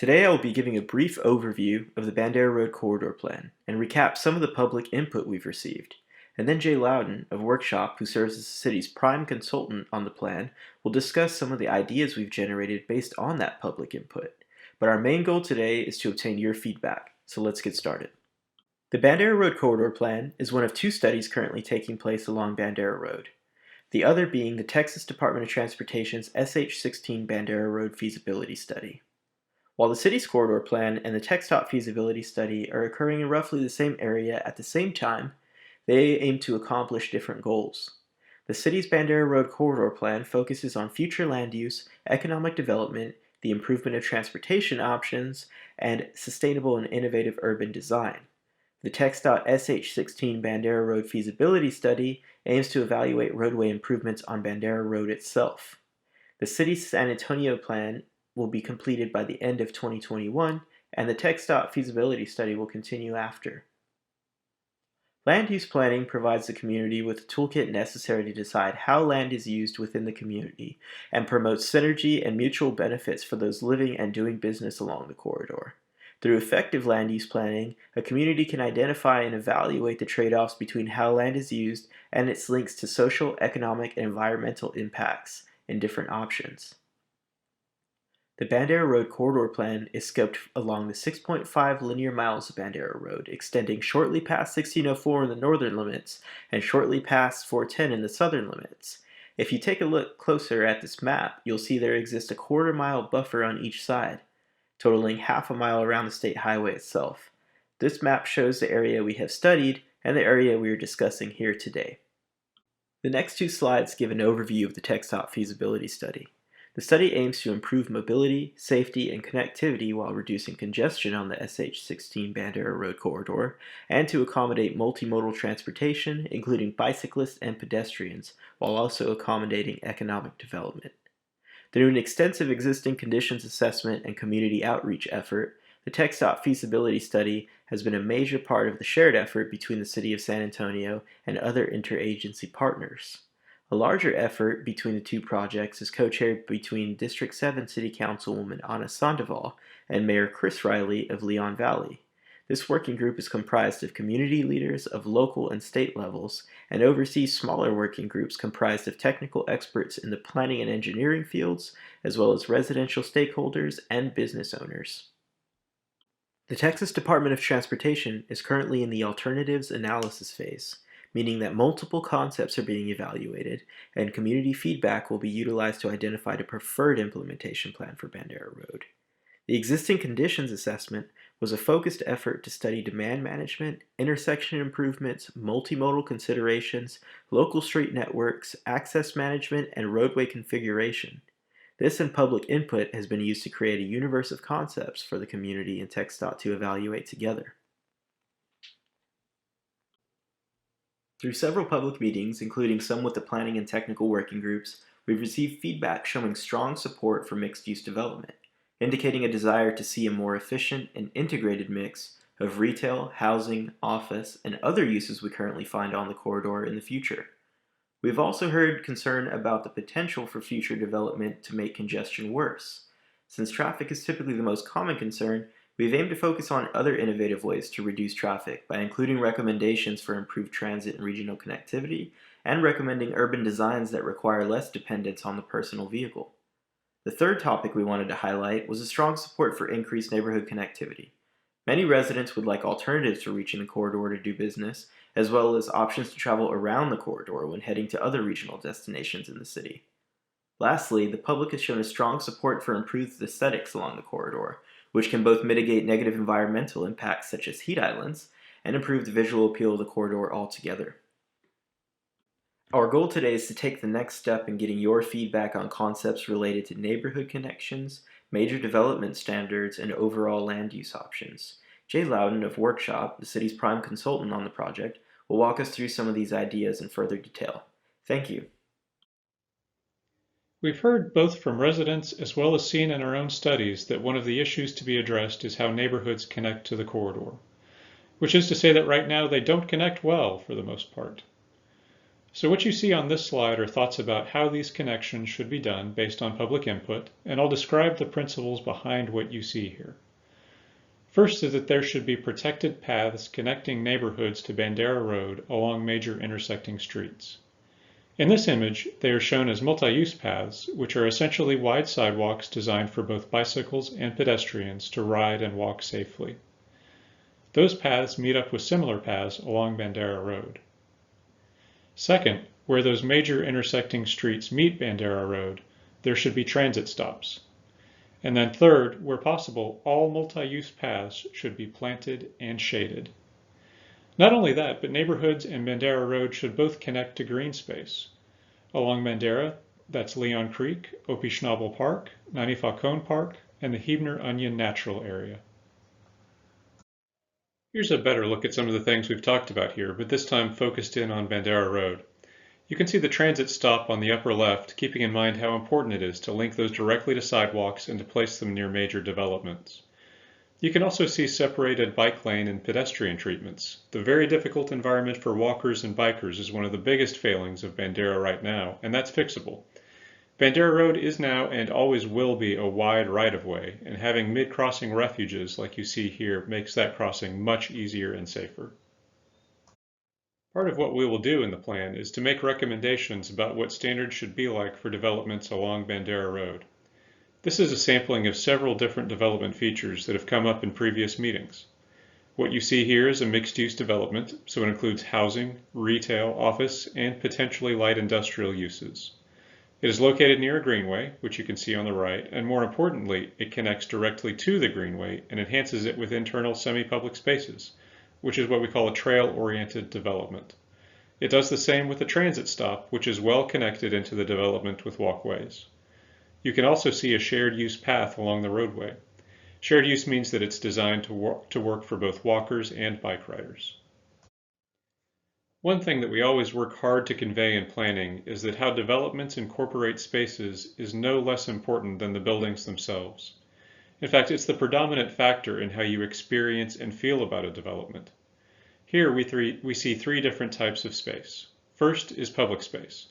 Today I will be giving a brief overview of the Bandera Road Corridor Plan and recap some of the public input we've received. And then Jay Loudon of Workshop, who serves as the city's prime consultant on the plan, will discuss some of the ideas we've generated based on that public input. But our main goal today is to obtain your feedback, so let's get started. The Bandera Road Corridor Plan is one of two studies currently taking place along Bandera Road, the other being the Texas Department of Transportation's SH16 Bandera Road Feasibility Study. While the city's corridor plan and the Txdot feasibility study are occurring in roughly the same area at the same time, they aim to accomplish different goals. The city's Bandera Road Corridor Plan focuses on future land use, economic development, the improvement of transportation options, and sustainable and innovative urban design. The Txdot SH16 Bandera Road feasibility study aims to evaluate roadway improvements on Bandera Road itself. The city's San Antonio plan will be completed by the end of 2021, and the Txdot feasibility study will continue after. Land use planning provides the community with the toolkit necessary to decide how land is used within the community and promotes synergy and mutual benefits for those living and doing business along the corridor. Through effective land use planning, a community can identify and evaluate the trade-offs between how land is used and its links to social, economic, and environmental impacts in different options. The Bandera Road Corridor Plan is scoped along the 6.5 linear miles of Bandera Road, extending shortly past 1604 in the northern limits and shortly past 410 in the southern limits. If you take a look closer at this map, you'll see there exists a quarter-mile buffer on each side, totaling half a mile around the state highway itself. This map shows the area we have studied and the area we are discussing here today. The next two slides give an overview of the Txtop feasibility study. The study aims to improve mobility, safety, and connectivity while reducing congestion on the SH16 Bandera Road Corridor, and to accommodate multimodal transportation, including bicyclists and pedestrians, while also accommodating economic development. Through an extensive existing conditions assessment and community outreach effort, the Txdot feasibility study has been a major part of the shared effort between the City of San Antonio and other interagency partners. A larger effort between the two projects is co-chaired between District 7 City Councilwoman Ana Sandoval and Mayor Chris Riley of Leon Valley. This working group is comprised of community leaders of local and state levels and oversees smaller working groups comprised of technical experts in the planning and engineering fields, as well as residential stakeholders and business owners. The Texas Department of Transportation is currently in the alternatives analysis phase, meaning that multiple concepts are being evaluated, and community feedback will be utilized to identify the preferred implementation plan for Bandera Road. The existing conditions assessment was a focused effort to study demand management, intersection improvements, multimodal considerations, local street networks, access management, and roadway configuration. This and public input has been used to create a universe of concepts for the community and Txdot to evaluate together. Through several public meetings, including some with the planning and technical working groups, we've received feedback showing strong support for mixed-use development, indicating a desire to see a more efficient and integrated mix of retail, housing, office, and other uses we currently find on the corridor in the future. We've also heard concern about the potential for future development to make congestion worse. Since traffic is typically the most common concern, we've aimed to focus on other innovative ways to reduce traffic by including recommendations for improved transit and regional connectivity, and recommending urban designs that require less dependence on the personal vehicle. The third topic we wanted to highlight was a strong support for increased neighborhood connectivity. Many residents would like alternatives to reaching the corridor to do business, as well as options to travel around the corridor when heading to other regional destinations in the city. Lastly, the public has shown a strong support for improved aesthetics along the corridor, which can both mitigate negative environmental impacts such as heat islands and improve the visual appeal of the corridor altogether. Our goal today is to take the next step in getting your feedback on concepts related to neighborhood connections, major development standards, and overall land use options. Jay Loudon of Workshop, the city's prime consultant on the project, will walk us through some of these ideas in further detail. Thank you. We've heard both from residents as well as seen in our own studies that one of the issues to be addressed is how neighborhoods connect to the corridor, which is to say that right now they don't connect well for the most part. So what you see on this slide are thoughts about how these connections should be done based on public input, and I'll describe the principles behind what you see here. First is that there should be protected paths connecting neighborhoods to Bandera Road along major intersecting streets. In this image, they are shown as multi-use paths, which are essentially wide sidewalks designed for both bicycles and pedestrians to ride and walk safely. Those paths meet up with similar paths along Bandera Road. Second, where those major intersecting streets meet Bandera Road, there should be transit stops. And then third, where possible, all multi-use paths should be planted and shaded. Not only that, but neighborhoods and Bandera Road should both connect to green space. Along Bandera, that's Leon Creek, Opie Schnabel Park, Nani Falcone Park, and the Hebner Onion Natural Area. Here's a better look at some of the things we've talked about here, but this time focused in on Bandera Road. You can see the transit stop on the upper left, keeping in mind how important it is to link those directly to sidewalks and to place them near major developments. You can also see separated bike lane and pedestrian treatments. The very difficult environment for walkers and bikers is one of the biggest failings of Bandera right now, and that's fixable. Bandera Road is now and always will be a wide right-of-way, and having mid-crossing refuges like you see here makes that crossing much easier and safer. Part of what we will do in the plan is to make recommendations about what standards should be like for developments along Bandera Road. This is a sampling of several different development features that have come up in previous meetings. What you see here is a mixed-use development, so it includes housing, retail, office, and potentially light industrial uses. It is located near a greenway, which you can see on the right, and more importantly, it connects directly to the greenway and enhances it with internal semi-public spaces, which is what we call a trail-oriented development. It does the same with the transit stop, which is well connected into the development with walkways. You can also see a shared use path along the roadway. Shared use means that it's designed to work for both walkers and bike riders. One thing that we always work hard to convey in planning is that how developments incorporate spaces is no less important than the buildings themselves. In fact, it's the predominant factor in how you experience and feel about a development. Here we see three different types of space. First is public space.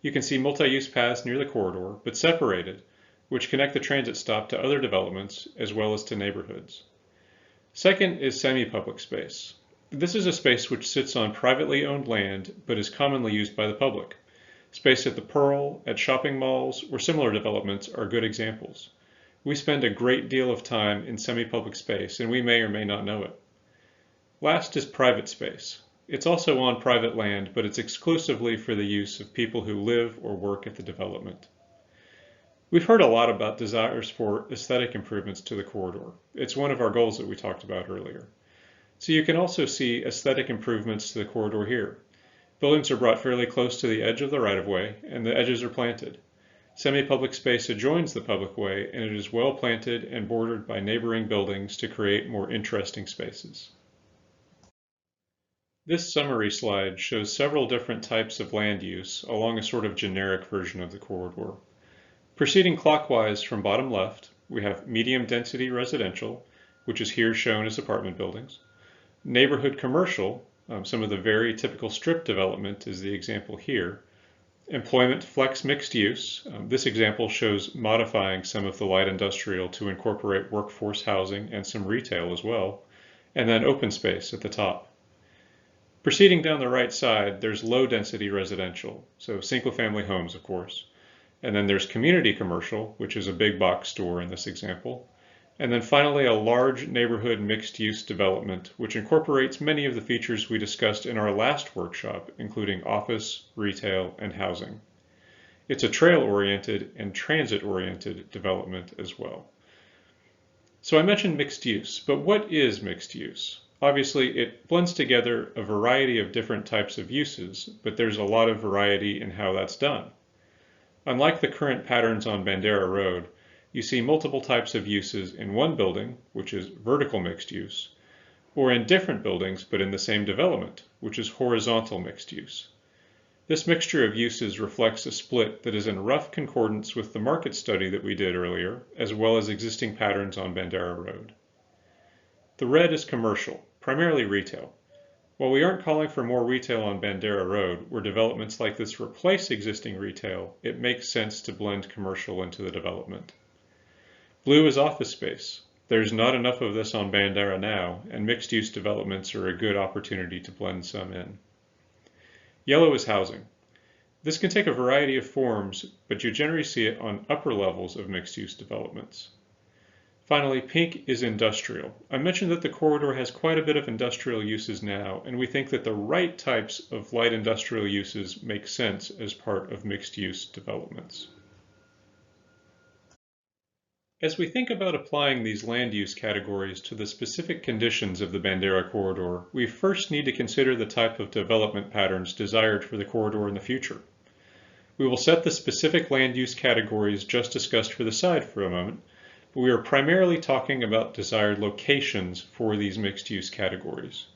You can see multi-use paths near the corridor, but separated, which connect the transit stop to other developments as well as to neighborhoods. Second is semi-public space. This is a space which sits on privately owned land, but is commonly used by the public. Space at the Pearl, at shopping malls, or similar developments are good examples. We spend a great deal of time in semi-public space, and we may or may not know it. Last is private space. It's also on private land, but it's exclusively for the use of people who live or work at the development. We've heard a lot about desires for aesthetic improvements to the corridor. It's one of our goals that we talked about earlier. So you can also see aesthetic improvements to the corridor here. Buildings are brought fairly close to the edge of the right-of-way, and the edges are planted. Semi-public space adjoins the public way, and it is well planted and bordered by neighboring buildings to create more interesting spaces. This summary slide shows several different types of land use along a sort of generic version of the corridor. Proceeding clockwise from bottom left, we have medium density residential, which is here shown as apartment buildings. Neighborhood commercial, some of the very typical strip development is the example here. Employment flex mixed use. This example shows modifying some of the light industrial to incorporate workforce housing and some retail as well. And then open space at the top. Proceeding down the right side, there's low density residential, so single family homes, of course. And then there's community commercial, which is a big box store in this example. And then finally, a large neighborhood mixed-use development, which incorporates many of the features we discussed in our last workshop, including office, retail, and housing. It's a trail-oriented and transit-oriented development as well. So I mentioned mixed use, but what is mixed use? Obviously, it blends together a variety of different types of uses, but there's a lot of variety in how that's done. Unlike the current patterns on Bandera Road, you see multiple types of uses in one building, which is vertical mixed use, or in different buildings but in the same development, which is horizontal mixed use. This mixture of uses reflects a split that is in rough concordance with the market study that we did earlier, as well as existing patterns on Bandera Road. The red is commercial, primarily retail. While we aren't calling for more retail on Bandera Road, where developments like this replace existing retail, it makes sense to blend commercial into the development. Blue is office space. There's not enough of this on Bandera now, and mixed-use developments are a good opportunity to blend some in. Yellow is housing. This can take a variety of forms, but you generally see it on upper levels of mixed-use developments. Finally, pink is industrial. I mentioned that the corridor has quite a bit of industrial uses now, and we think that the right types of light industrial uses make sense as part of mixed-use developments. As we think about applying these land use categories to the specific conditions of the Bandera corridor, we first need to consider the type of development patterns desired for the corridor in the future. We will set the specific land use categories just discussed for the side for a moment, but we are primarily talking about desired locations for these mixed-use categories.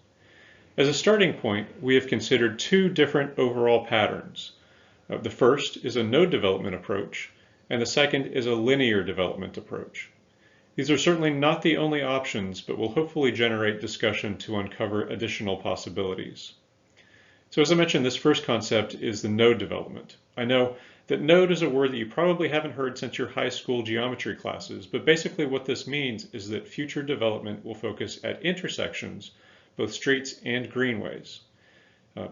As a starting point, we have considered two different overall patterns. The first is a node development approach, and the second is a linear development approach. These are certainly not the only options, but will hopefully generate discussion to uncover additional possibilities. So as I mentioned, this first concept is the node development. I know that node is a word that you probably haven't heard since your high school geometry classes, but basically what this means is that future development will focus at intersections, both streets and greenways.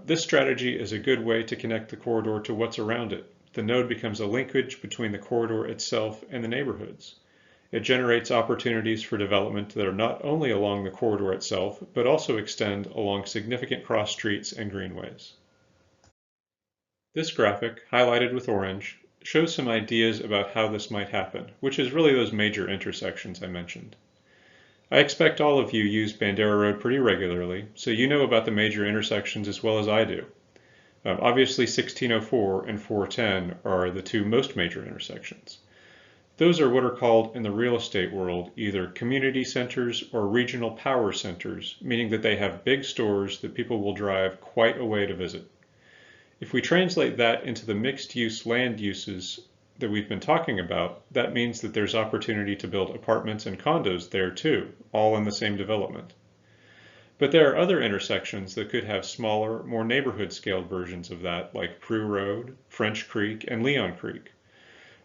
This strategy is a good way to connect the corridor to what's around it. The node becomes a linkage between the corridor itself and the neighborhoods. It generates opportunities for development that are not only along the corridor itself, but also extend along significant cross streets and greenways. This graphic, highlighted with orange, shows some ideas about how this might happen, which is really those major intersections I mentioned. I expect all of you use Bandera Road pretty regularly, so you know about the major intersections as well as I do. Obviously 1604 and 410 are the two most major intersections. Those are what are called in the real estate world either community centers or regional power centers, meaning that they have big stores that people will drive quite a way to visit. If we translate that into the mixed-use land uses that we've been talking about, that means that there's opportunity to build apartments and condos there too, all in the same development. But there are other intersections that could have smaller, more neighborhood-scaled versions of that, like Prue Road, French Creek, and Leon Creek.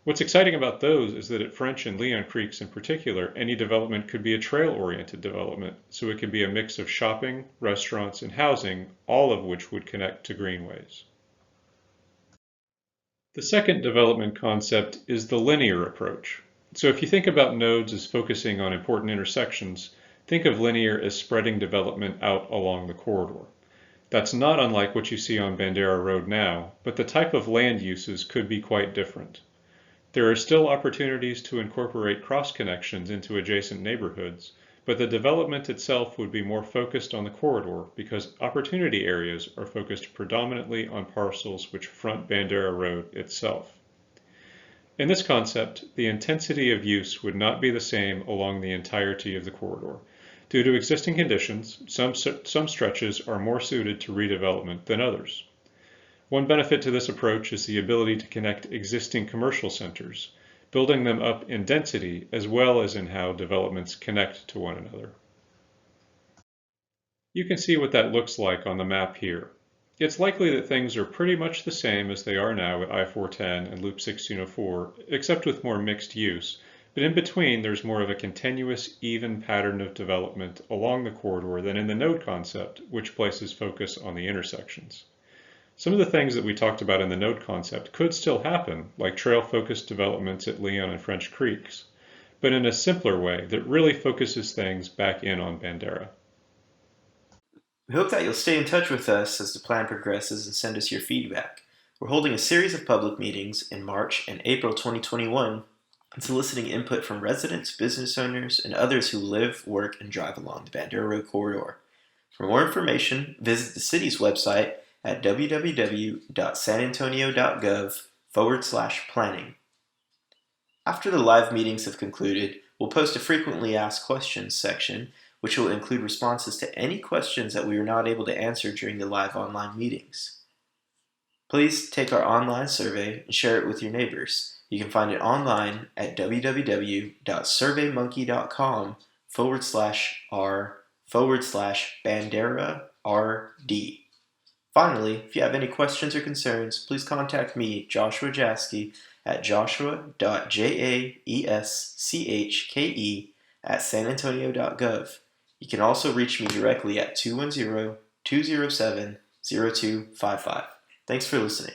What's exciting about those is that at French and Leon Creeks in particular, any development could be a trail-oriented development, so it could be a mix of shopping, restaurants, and housing, all of which would connect to greenways. The second development concept is the linear approach. So if you think about nodes as focusing on important intersections, think of linear as spreading development out along the corridor. That's not unlike what you see on Bandera Road now, but the type of land uses could be quite different. There are still opportunities to incorporate cross connections into adjacent neighborhoods, but the development itself would be more focused on the corridor because opportunity areas are focused predominantly on parcels which front Bandera Road itself. In this concept, the intensity of use would not be the same along the entirety of the corridor. Due to existing conditions, some stretches are more suited to redevelopment than others. One benefit to this approach is the ability to connect existing commercial centers, building them up in density as well as in how developments connect to one another. You can see what that looks like on the map here. It's likely that things are pretty much the same as they are now at I-410 and Loop 1604, except with more mixed use, but in between there's more of a continuous, even pattern of development along the corridor than in the node concept, which places focus on the intersections. Some of the things that we talked about in the node concept could still happen, like trail-focused developments at Leon and French Creeks, but in a simpler way that really focuses things back in on Bandera. We hope that you'll stay in touch with us as the plan progresses and send us your feedback. We're holding a series of public meetings in March and April 2021 and soliciting input from residents, business owners, and others who live, work, and drive along the Bandera Road Corridor. For more information, visit the city's website at www.sanantonio.gov/planning. After the live meetings have concluded, we'll post a frequently asked questions section, which will include responses to any questions that we were not able to answer during the live online meetings. Please take our online survey and share it with your neighbors. You can find it online at www.surveymonkey.com/r/Bandera Finally, if you have any questions or concerns, please contact me, Joshua Jaski, at joshua.jaeschke@sanantonio.gov. You can also reach me directly at 210-207-0255. Thanks for listening.